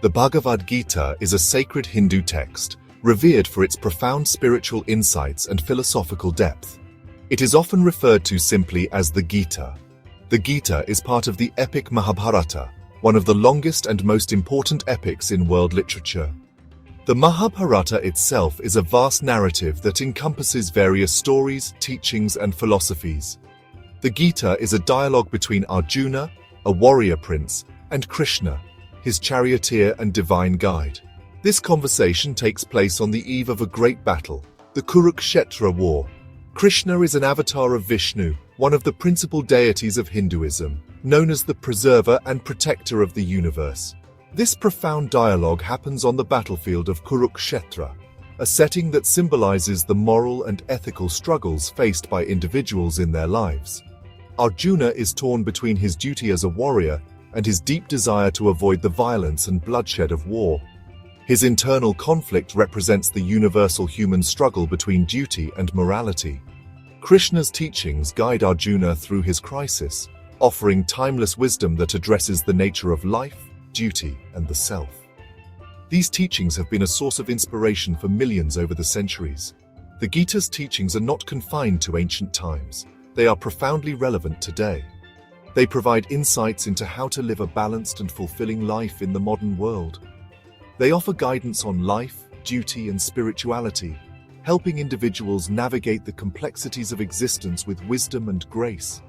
The Bhagavad Gita is a sacred Hindu text, revered for its profound spiritual insights and philosophical depth. It is often referred to simply as the Gita. The Gita is part of the epic Mahabharata, one of the longest and most important epics in world literature. The Mahabharata itself is a vast narrative that encompasses various stories, teachings, and philosophies. The Gita is a dialogue between Arjuna, a warrior prince, and Krishna, his charioteer and divine guide. This conversation takes place on the eve of a great battle, the Kurukshetra war. Krishna is an avatar of Vishnu, one of the principal deities of Hinduism, known as the preserver and protector of the universe. This profound dialogue happens on the battlefield of Kurukshetra, a setting that symbolizes the moral and ethical struggles faced by individuals in their lives. Arjuna is torn between his duty as a warrior and his deep desire to avoid the violence and bloodshed of war. His internal conflict represents the universal human struggle between duty and morality. Krishna's teachings guide Arjuna through his crisis, offering timeless wisdom that addresses the nature of life, duty, and the self. These teachings have been a source of inspiration for millions over the centuries. The Gita's teachings are not confined to ancient times. They are profoundly relevant today. They provide insights into how to live a balanced and fulfilling life in the modern world. They offer guidance on life, duty, and spirituality, helping individuals navigate the complexities of existence with wisdom and grace.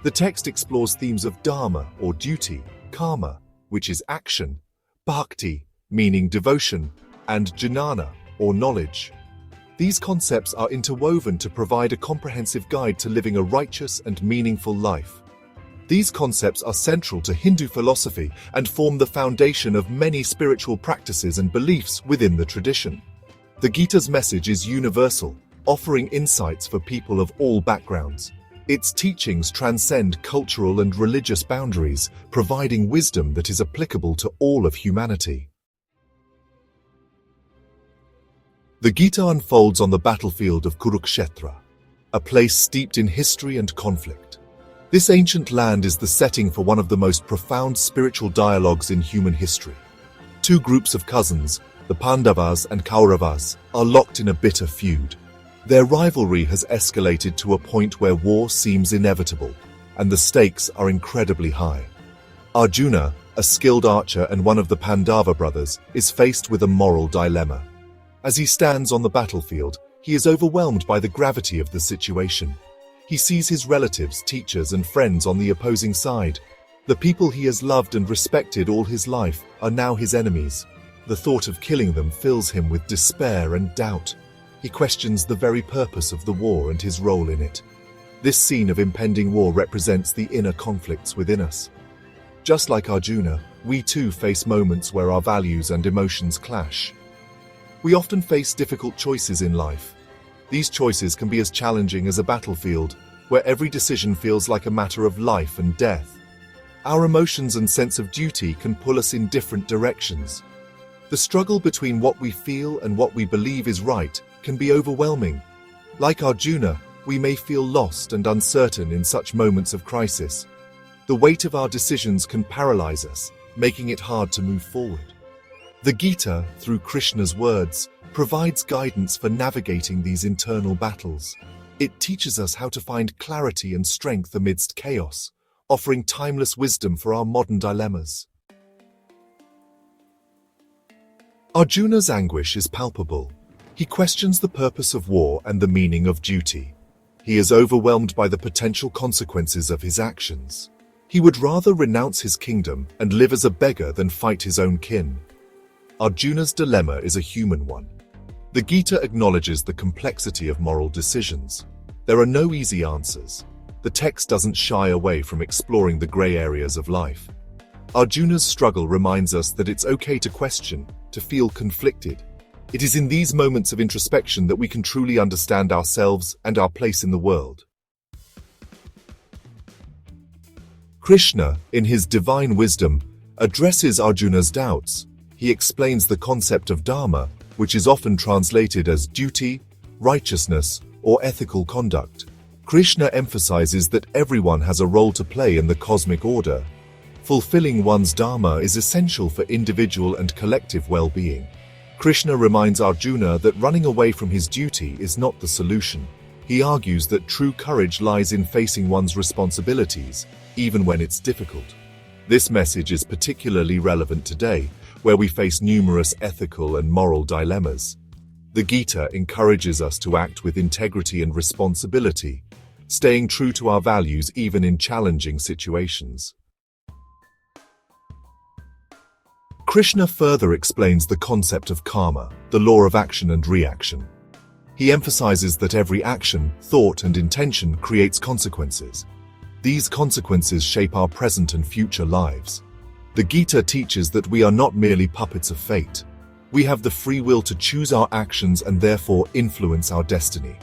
The text explores themes of dharma, or duty, karma, which is action, bhakti, meaning devotion, and jnana, or knowledge. These concepts are interwoven to provide a comprehensive guide to living a righteous and meaningful life. These concepts are central to Hindu philosophy and form the foundation of many spiritual practices and beliefs within the tradition. The Gita's message is universal, offering insights for people of all backgrounds. Its teachings transcend cultural and religious boundaries, providing wisdom that is applicable to all of humanity. The Gita unfolds on the battlefield of Kurukshetra, a place steeped in history and conflict. This ancient land is the setting for one of the most profound spiritual dialogues in human history. Two groups of cousins, the Pandavas and Kauravas, are locked in a bitter feud. Their rivalry has escalated to a point where war seems inevitable, and the stakes are incredibly high. Arjuna, a skilled archer and one of the Pandava brothers, is faced with a moral dilemma. As he stands on the battlefield, he is overwhelmed by the gravity of the situation. He sees his relatives, teachers, and friends on the opposing side. The people he has loved and respected all his life are now his enemies. The thought of killing them fills him with despair and doubt. He questions the very purpose of the war and his role in it. This scene of impending war represents the inner conflicts within us. Just like Arjuna, we too face moments where our values and emotions clash. We often face difficult choices in life. These choices can be as challenging as a battlefield, where every decision feels like a matter of life and death. Our emotions and sense of duty can pull us in different directions. The struggle between what we feel and what we believe is right can be overwhelming. Like Arjuna, we may feel lost and uncertain in such moments of crisis. The weight of our decisions can paralyze us, making it hard to move forward. The Gita, through Krishna's words, provides guidance for navigating these internal battles. It teaches us how to find clarity and strength amidst chaos, offering timeless wisdom for our modern dilemmas. Arjuna's anguish is palpable. He questions the purpose of war and the meaning of duty. He is overwhelmed by the potential consequences of his actions. He would rather renounce his kingdom and live as a beggar than fight his own kin. Arjuna's dilemma is a human one. The Gita acknowledges the complexity of moral decisions. There are no easy answers. The text doesn't shy away from exploring the gray areas of life. Arjuna's struggle reminds us that it's okay to question, to feel conflicted. It is in these moments of introspection that we can truly understand ourselves and our place in the world. Krishna, in his divine wisdom, addresses Arjuna's doubts. He explains the concept of dharma, which is often translated as duty, righteousness, or ethical conduct. Krishna emphasizes that everyone has a role to play in the cosmic order. Fulfilling one's dharma is essential for individual and collective well-being. Krishna reminds Arjuna that running away from his duty is not the solution. He argues that true courage lies in facing one's responsibilities, even when it's difficult. This message is particularly relevant today, where we face numerous ethical and moral dilemmas. The Gita encourages us to act with integrity and responsibility, staying true to our values even in challenging situations. Krishna further explains the concept of karma, the law of action and reaction. He emphasizes that every action, thought, and intention creates consequences. These consequences shape our present and future lives. The Gita teaches that we are not merely puppets of fate. We have the free will to choose our actions and therefore influence our destiny.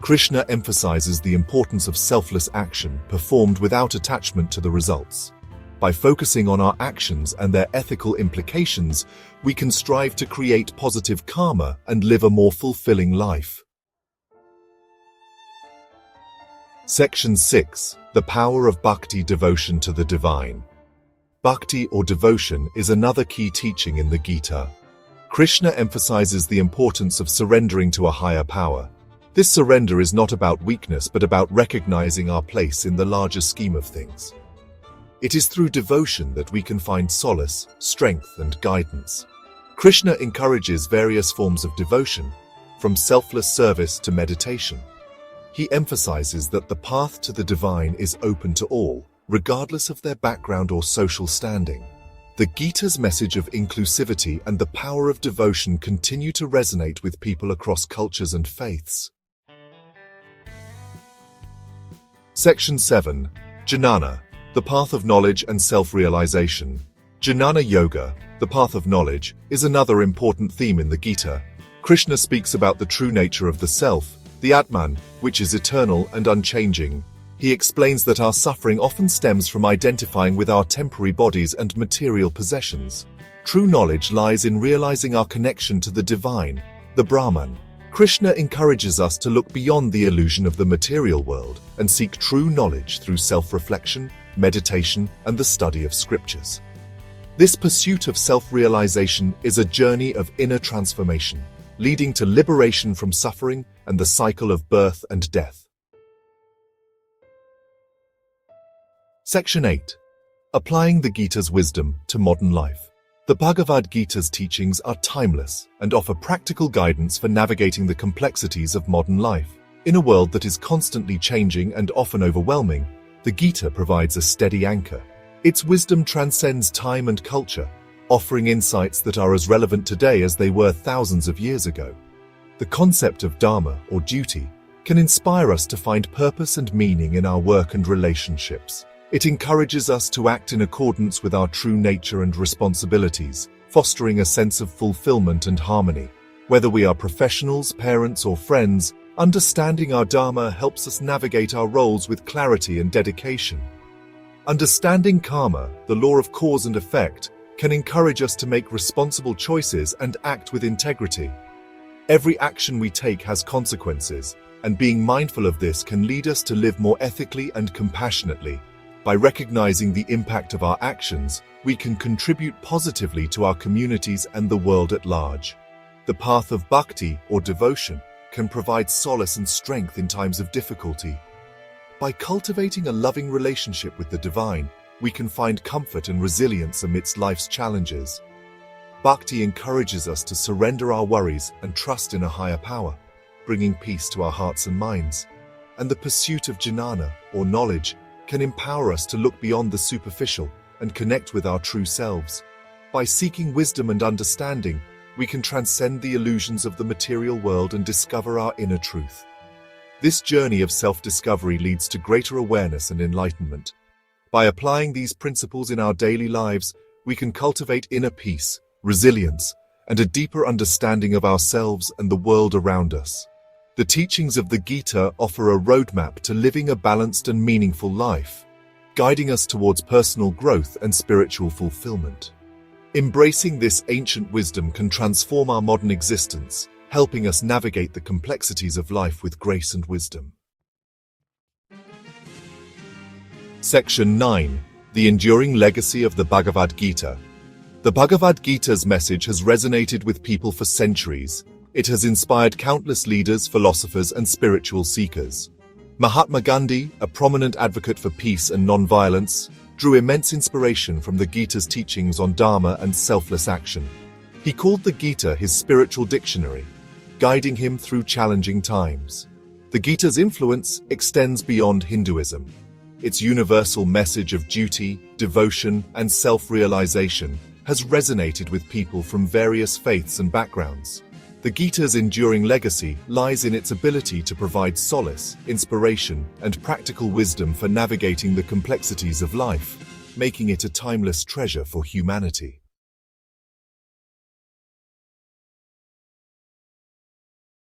Krishna emphasizes the importance of selfless action performed without attachment to the results. By focusing on our actions and their ethical implications, we can strive to create positive karma and live a more fulfilling life. Section 6. The power of bhakti, devotion to the divine. Bhakti or devotion is another key teaching in the Gita. Krishna emphasizes the importance of surrendering to a higher power. This surrender is not about weakness but about recognizing our place in the larger scheme of things. It is through devotion that we can find solace, strength, and guidance. Krishna encourages various forms of devotion, from selfless service to meditation. He emphasizes that the path to the divine is open to all, regardless of their background or social standing. The Gita's message of inclusivity and the power of devotion continue to resonate with people across cultures and faiths. Section 7. Jnana, the path of knowledge and self-realization. Jnana Yoga, the path of knowledge, is another important theme in the Gita. Krishna speaks about the true nature of the self, the Atman, which is eternal and unchanging. He explains that our suffering often stems from identifying with our temporary bodies and material possessions. True knowledge lies in realizing our connection to the divine, the Brahman. Krishna encourages us to look beyond the illusion of the material world and seek true knowledge through self-reflection, meditation, and the study of scriptures. This pursuit of self-realization is a journey of inner transformation, leading to liberation from suffering and the cycle of birth and death. Section 8. Applying the Gita's wisdom to modern life. The Bhagavad Gita's teachings are timeless and offer practical guidance for navigating the complexities of modern life. In a world that is constantly changing and often overwhelming, the Gita provides a steady anchor. Its wisdom transcends time and culture, offering insights that are as relevant today as they were thousands of years ago. The concept of dharma, or duty, can inspire us to find purpose and meaning in our work and relationships. It encourages us to act in accordance with our true nature and responsibilities, fostering a sense of fulfillment and harmony. Whether we are professionals, parents, or friends, understanding our dharma helps us navigate our roles with clarity and dedication. Understanding karma, the law of cause and effect, can encourage us to make responsible choices and act with integrity. Every action we take has consequences, and being mindful of this can lead us to live more ethically and compassionately. By recognizing the impact of our actions, we can contribute positively to our communities and the world at large. The path of bhakti, or devotion, can provide solace and strength in times of difficulty. By cultivating a loving relationship with the divine, we can find comfort and resilience amidst life's challenges. Bhakti encourages us to surrender our worries and trust in a higher power, bringing peace to our hearts and minds. And the pursuit of jnana, or knowledge, can empower us to look beyond the superficial and connect with our true selves. By seeking wisdom and understanding, we can transcend the illusions of the material world and discover our inner truth. This journey of self-discovery leads to greater awareness and enlightenment. By applying these principles in our daily lives, we can cultivate inner peace, resilience, and a deeper understanding of ourselves and the world around us. The teachings of the Gita offer a roadmap to living a balanced and meaningful life, guiding us towards personal growth and spiritual fulfillment. Embracing this ancient wisdom can transform our modern existence, helping us navigate the complexities of life with grace and wisdom. Section 9. The enduring legacy of the Bhagavad Gita. The Bhagavad Gita's message has resonated with people for centuries. It has inspired countless leaders, philosophers, and spiritual seekers. Mahatma Gandhi, a prominent advocate for peace and non-violence, drew immense inspiration from the Gita's teachings on Dharma and selfless action. He called the Gita his spiritual dictionary, guiding him through challenging times. The Gita's influence extends beyond Hinduism. Its universal message of duty, devotion, and self-realization has resonated with people from various faiths and backgrounds. The Gita's enduring legacy lies in its ability to provide solace, inspiration, and practical wisdom for navigating the complexities of life, making it a timeless treasure for humanity.